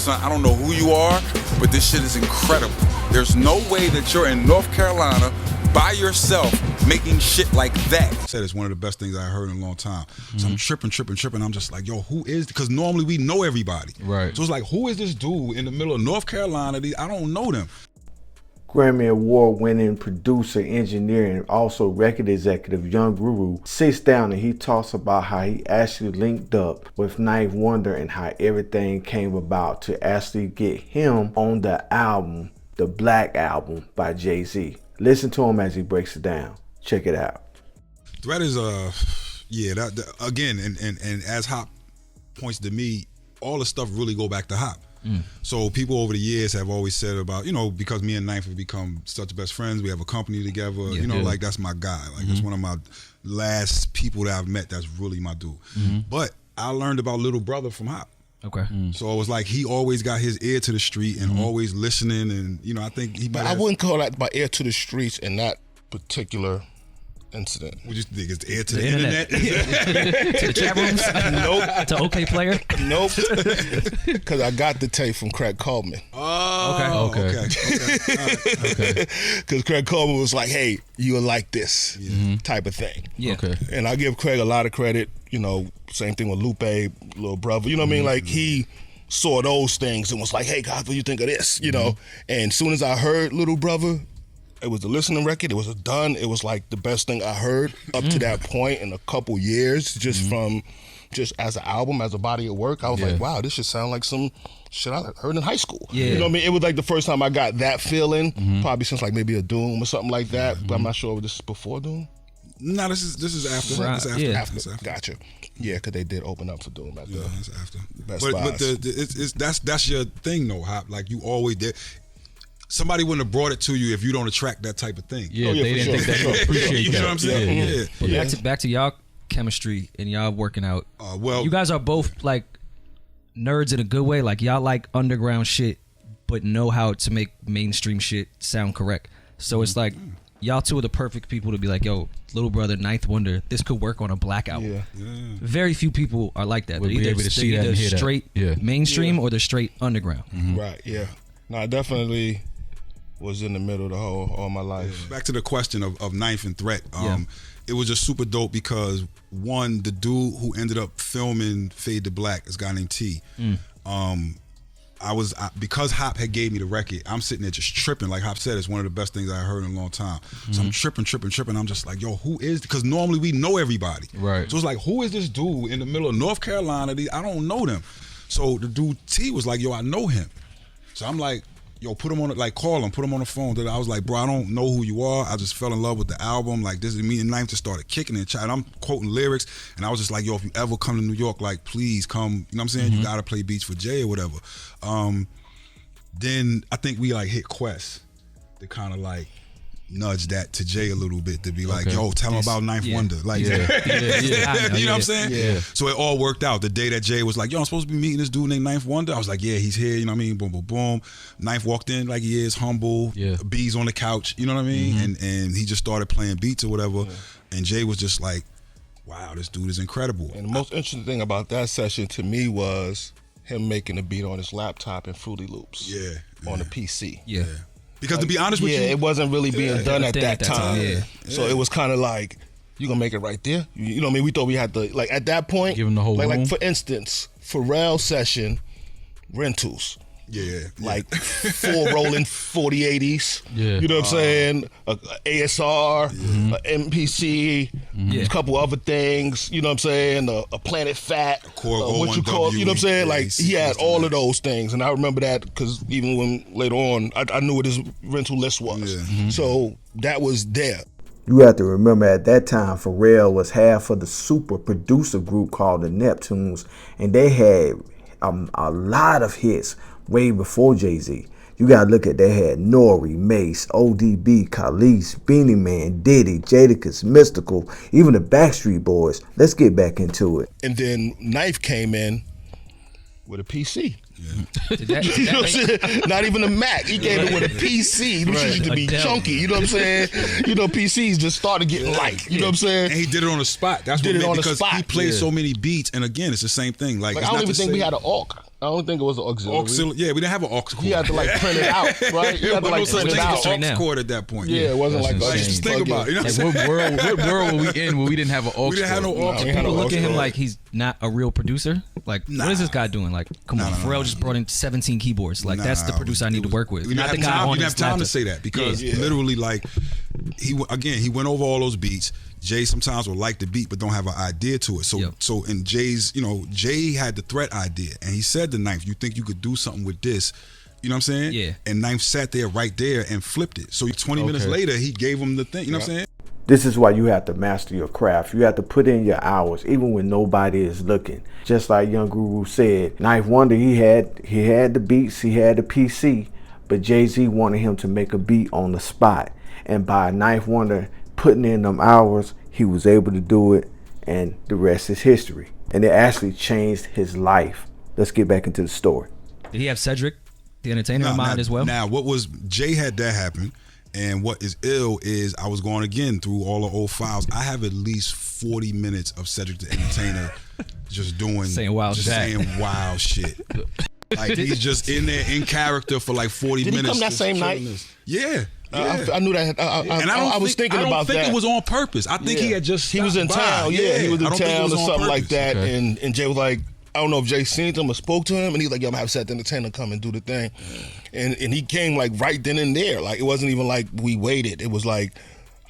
son, I don't know who you are, but this shit is incredible. There's no way that you're in North Carolina by yourself making shit like that. I said it's one of the best things I heard in a long time. So I'm tripping. I'm just like, yo, who is, because normally we know everybody. Right. So it's like, who is this dude in the middle of North Carolina? I don't know them. Grammy Award-winning producer, engineer, and also record executive Young Guru sits down and he talks about how he actually linked up with Ninth Wonder and how everything came about to actually get him on the album, the Black Album by Jay-Z. Listen to him as he breaks it down. Check it out. Threat is that again, and as Hop points to me, all the stuff really go back to Hop. So people over the years have always said about, because me and Ninth have become such best friends, we have a company together, like that's my guy. Like that's one of my last people that I've met that's really my dude. But I learned about Little Brother from Hop. Okay. So it was like he always got his ear to the street and always listening, and I think he But I wouldn't call that my ear to the streets in that particular incident. What you think? It's the ear to the internet? To the chat rooms? Nope. To OK Player? Nope. Because I got the tape from Craig Coleman. Oh, okay. Because Craig Coleman was like, hey, you will like this type of thing. Yeah. Okay. And I give Craig a lot of credit. Same thing with Lupe, Little Brother. You know what I mean? Like he saw those things and was like, hey, guys, what do you think of this? And as soon as I heard Little Brother, it was the listening record. It was done. It was like the best thing I heard up to that point in a couple years, just from as an album, as a body of work. I was like, wow, this should sound like some shit I heard in high school. Yeah. You know what I mean? It was like the first time I got that feeling, probably since like maybe a Doom or something like that. But I'm not sure if this is before Doom. No, this is after. Right. It's after. Yeah. After. Gotcha. Yeah, because they did open up for Doom at the it's after. Best But that's your thing though, Hop. Like you always did. Somebody wouldn't have brought it to you if you don't attract that type of thing. Yeah, they didn't think that you appreciate that. You know what I'm saying? Yeah. Back to y'all chemistry and y'all working out. Well, you guys are both like nerds in a good way. Like y'all like underground shit, but know how to make mainstream shit sound correct. So it's like y'all two are the perfect people to be like, yo, Little Brother, Ninth Wonder, this could work on a Black Album. Yeah. Very few people are like that. We'll be able to see that and hear that. Straight mainstream or they're straight underground. Right, yeah. No, I definitely was in the middle the all my life. Back to the question of Ninth and Threat. It was just super dope because one, the dude who ended up filming Fade to Black is a guy named T. Because Hop had gave me the record, I'm sitting there just tripping. Like Hop said, it's one of the best things I heard in a long time. So I'm tripping. I'm just like, yo, who is, because normally we know everybody. Right. So it's like, who is this dude in the middle of North Carolina? I don't know them. So the dude T was like, yo, I know him. So I'm like, yo, put him on, like, call him, put him on the phone. I was like, bro, I don't know who you are. I just fell in love with the album. Like, this is me and Ninth just started kicking and chatting. I'm quoting lyrics, and I was just like, yo, if you ever come to New York, like, please come. You know what I'm saying? You gotta play beats for Jay or whatever. Then I think we like hit Quest to kind of like nudge that to Jay a little bit to be like, yo, tell him about Ninth Wonder. Like, you know what I'm saying? Yeah. So it all worked out. The day that Jay was like, yo, I'm supposed to be meeting this dude named Ninth Wonder. I was like, yeah, he's here. You know what I mean? Boom, boom, boom. Ninth walked in like he is, humble. Yeah. B's on the couch. You know what I mean? And he just started playing beats or whatever. And Jay was just like, wow, this dude is incredible. And the most interesting thing about that session to me was him making a beat on his laptop in Fruity Loops. Yeah. On the PC. Yeah. Because to be honest with you, it wasn't really being done at that time. Yeah. So it was kind of like, you gonna make it right there? You know what I mean? We thought we had to, like, at that point, give him the whole room. Like for instance, Pharrell's session, rentals. Yeah. Like 4 rolling 4080s. Yeah. You know what I'm saying? A ASR, a MPC, a couple other things. You know what I'm saying? A Planet Fat. What you call? You know what I'm saying? Like he had all of those things, and I remember that because even when later on, I knew what his rental list was. Yeah. So that was there. You have to remember at that time, Pharrell was half of the super producer group called the Neptunes, and they had a lot of hits way before Jay-Z. You gotta look at, they had Nori, Mace, ODB, Khalees, Beanie Man, Diddy, Jadakiss, Mystical, even the Backstreet Boys. Let's get back into it. And then Knife came in with a PC. Yeah. You know what I'm saying? Not even a Mac. He came in with a PC, which used to be chunky. You know what I'm saying? You know, PCs just started getting light. You know what I'm saying? And he did it on the spot. That's did what it on the because spot. he played so many beats. And again, it's the same thing. Like I don't even think we had an AUK. I don't think it was an auxiliary. Yeah, we didn't have an aux cord. He had to like print it out, right? He had to like print it out. Aux cord at that point. Yeah, it wasn't like just think about it. You know what I'm Like, saying? what world were we in when we didn't have an aux We didn't have no aux cord. People look at him like he's not a real producer. Like, what is this guy doing? Like, come on, Pharrell just brought in 17 keyboards. Like, that's the producer I need to work with. We Not the didn't guy on have time to say that because literally, like, he went over all those beats. Jay sometimes will like the beat but don't have an idea to it. So in Jay's, Jay had the threat idea and he said to Ninth, you think you could do something with this? You know what I'm saying? Yeah. And Ninth sat there right there and flipped it. So 20 minutes later, he gave him the thing. You know what I'm saying? This is why you have to master your craft. You have to put in your hours, even when nobody is looking. Just like Young Guru said, Ninth Wonder, he had the beats, he had the PC, but Jay-Z wanted him to make a beat on the spot. And by Ninth Wonder putting in them hours, he was able to do it, and the rest is history. And it actually changed his life. Let's get back into the story. Did he have Cedric, the entertainer, in mind as well? Now, Jay had that happen, and what is ill is I was going again through all the old files. I have at least 40 minutes of Cedric the Entertainer just saying wild shit. Like he's just in there in character for like 40 minutes. Did he come that same night? Yeah. I knew that. I was thinking about that. I don't think it was on purpose. I think he had just he was in town. Yeah, he was in town or something like that. Okay. And Jay was like, I don't know if Jay seen him or spoke to him, and he's like, "Yo, I'm gonna have Seth the Entertainer come and do the thing," and he came like right then and there. Like it wasn't even like we waited. It was like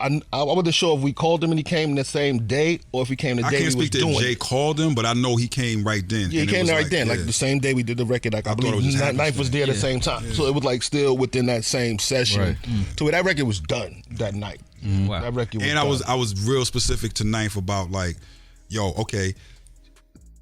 I wasn't sure if we called him and he came the same day or if he came the day he was doing. I can't speak to if Jay called him, but I know he came right then. Yeah, he came right then, like the same day we did the record. Like I believe Knife was there at the same time, so it was like still within that same session. Right. So that record was done that night. Wow. That record was and done. I was real specific to Knife about like, yo, okay,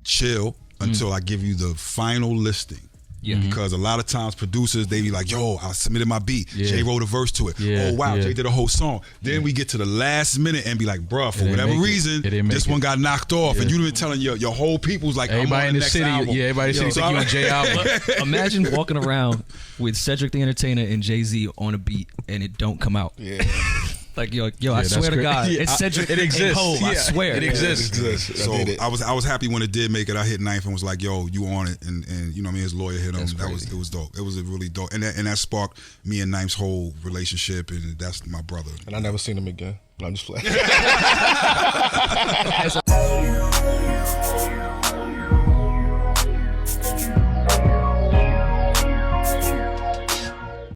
chill until I give you the final listing. Yeah. Because a lot of times producers, they be like, yo, I submitted my beat. Jay wrote a verse to it. Yeah. Oh, wow, Yeah. Jay did a whole song. Then we get to the last minute and be like, bruh, for whatever reason, this one got knocked off. And you been telling your whole people's like, everybody in the city, album. everybody in the city think you on Jay album. Imagine walking around with Cedric the Entertainer and Jay-Z on a beat and it don't come out. Yeah. Like I swear to God, it's Cedric. It exists. Hove, I swear, it exists. So I was happy when it did make it. I hit Knife and was like, "Yo, you on it?" And you know what I mean, his lawyer hit him. It was dope. It was a really dope, and that sparked me and Knife's whole relationship, and that's my brother. And I never seen him again. But I'm just playing.